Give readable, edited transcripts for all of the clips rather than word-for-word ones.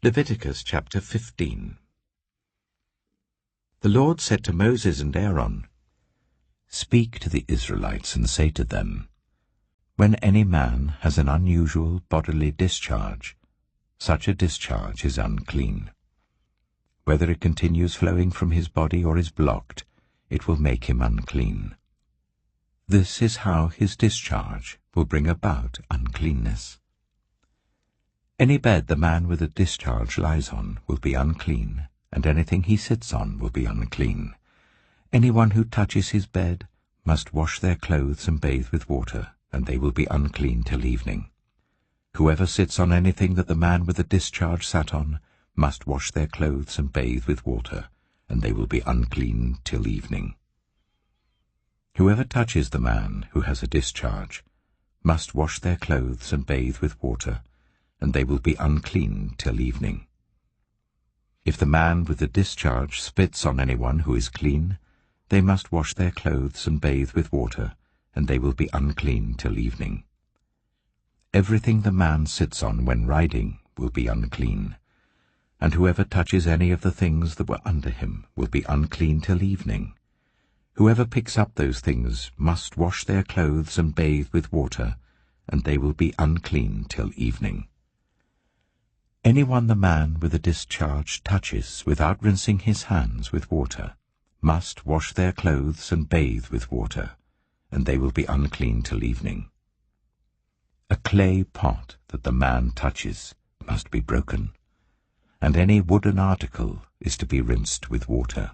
Leviticus chapter 15. The Lord said to Moses and Aaron, "Speak to the Israelites and say to them, when any man has an unusual bodily discharge, such a discharge is unclean. Whether it continues flowing from his body or is blocked, it will make him unclean. This is how his discharge will bring about uncleanness. Any bed the man with a discharge lies on will be unclean, and anything he sits on will be unclean. Anyone who touches his bed must wash their clothes and bathe with water, and they will be unclean till evening. Whoever sits on anything that the man with the discharge sat on must wash their clothes and bathe with water, and they will be unclean till evening. Whoever touches the man who has a discharge must wash their clothes and bathe with water, and they will be unclean till evening. If the man with the discharge spits on anyone who is clean, they must wash their clothes and bathe with water, and they will be unclean till evening. Everything the man sits on when riding will be unclean, and whoever touches any of the things that were under him will be unclean till evening. Whoever picks up those things must wash their clothes and bathe with water, and they will be unclean till evening. Anyone the man with a discharge touches without rinsing his hands with water must wash their clothes and bathe with water, and they will be unclean till evening. A clay pot that the man touches must be broken, and any wooden article is to be rinsed with water.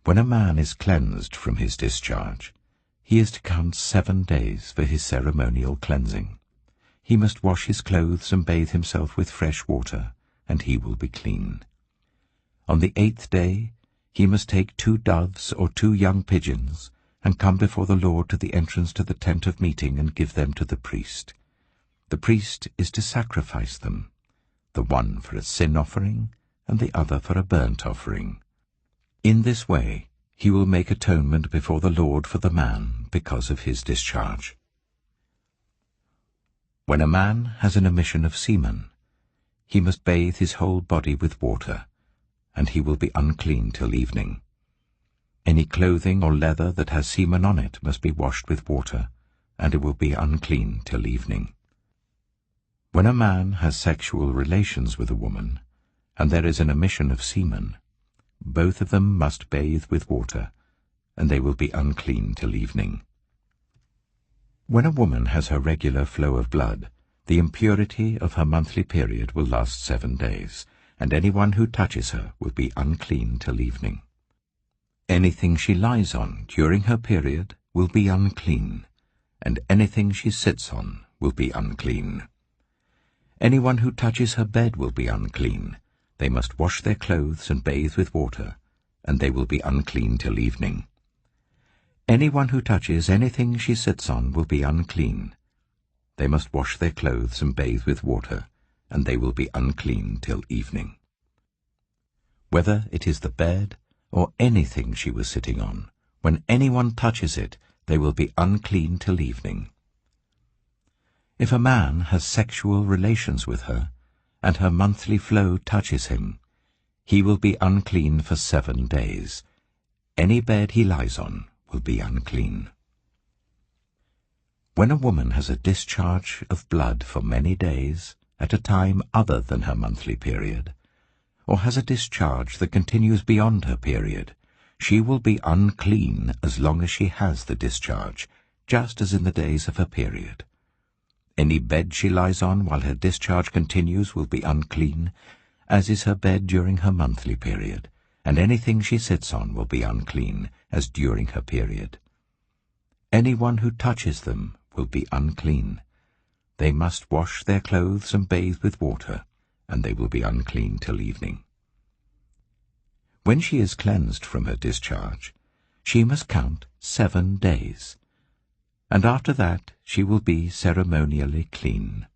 When a man is cleansed from his discharge, he is to count 7 days for his ceremonial cleansing. He must wash his clothes and bathe himself with fresh water, and he will be clean. On the 8th day he must take 2 doves or 2 young pigeons, and come before the Lord to the entrance to the tent of meeting and give them to the priest. The priest is to sacrifice them, the one for a sin offering and the other for a burnt offering. In this way he will make atonement before the Lord for the man because of his discharge. When a man has an emission of semen, he must bathe his whole body with water, and he will be unclean till evening. Any clothing or leather that has semen on it must be washed with water, and it will be unclean till evening. When a man has sexual relations with a woman, and there is an emission of semen, both of them must bathe with water, and they will be unclean till evening. When a woman has her regular flow of blood, the impurity of her monthly period will last 7 days, and anyone who touches her will be unclean till evening. Anything she lies on during her period will be unclean, and anything she sits on will be unclean. Anyone who touches her bed will be unclean. They must wash their clothes and bathe with water, and they will be unclean till evening. Anyone who touches anything she sits on will be unclean. They must wash their clothes and bathe with water, and they will be unclean till evening. Whether it is the bed or anything she was sitting on, when anyone touches it, they will be unclean till evening. If a man has sexual relations with her, and her monthly flow touches him, he will be unclean for 7 days. Any bed he lies on will be unclean. When a woman has a discharge of blood for many days, at a time other than her monthly period, or has a discharge that continues beyond her period, she will be unclean as long as she has the discharge, just as in the days of her period. Any bed she lies on while her discharge continues will be unclean, as is her bed during her monthly period, and anything she sits on will be unclean, as during her period. Anyone who touches them will be unclean. They must wash their clothes and bathe with water, and they will be unclean till evening. When she is cleansed from her discharge, she must count 7 days, and after that she will be ceremonially clean.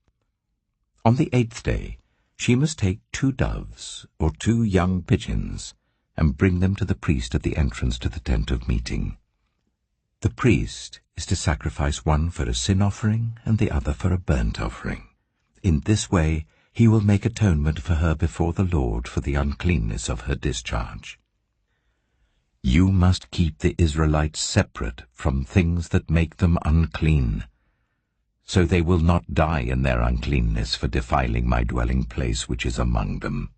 On the 8th day she must take 2 doves or 2 young pigeons, and bring them to the priest at the entrance to the tent of meeting. The priest is to sacrifice one for a sin offering and the other for a burnt offering. In this way he will make atonement for her before the Lord for the uncleanness of her discharge. You must keep the Israelites separate from things that make them unclean, so they will not die in their uncleanness for defiling my dwelling place which is among them.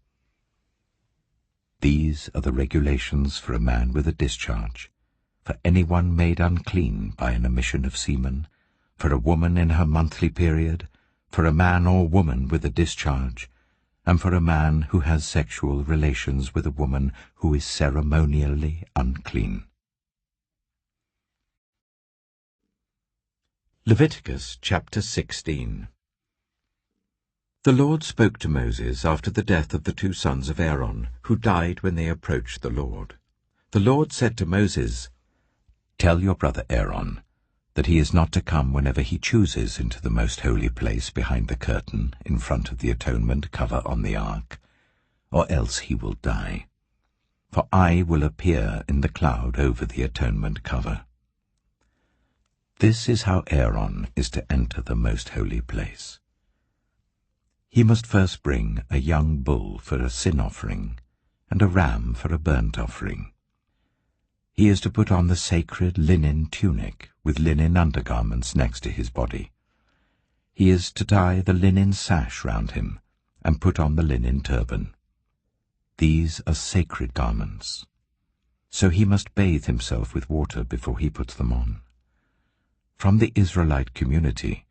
These are the regulations for a man with a discharge, for anyone made unclean by an emission of semen, for a woman in her monthly period, for a man or woman with a discharge, and for a man who has sexual relations with a woman who is ceremonially unclean. Leviticus chapter 16. The Lord spoke to Moses after the death of the 2 sons of Aaron, who died when they approached the Lord. The Lord said to Moses, "Tell your brother Aaron that he is not to come whenever he chooses into the most holy place behind the curtain in front of the atonement cover on the ark, or else he will die. For I will appear in the cloud over the atonement cover." This is how Aaron is to enter the most holy place. He must first bring a young bull for a sin offering and a ram for a burnt offering. He is to put on the sacred linen tunic with linen undergarments next to his body. He is to tie the linen sash round him and put on the linen turban. These are sacred garments, so he must bathe himself with water before he puts them on. From the Israelite community,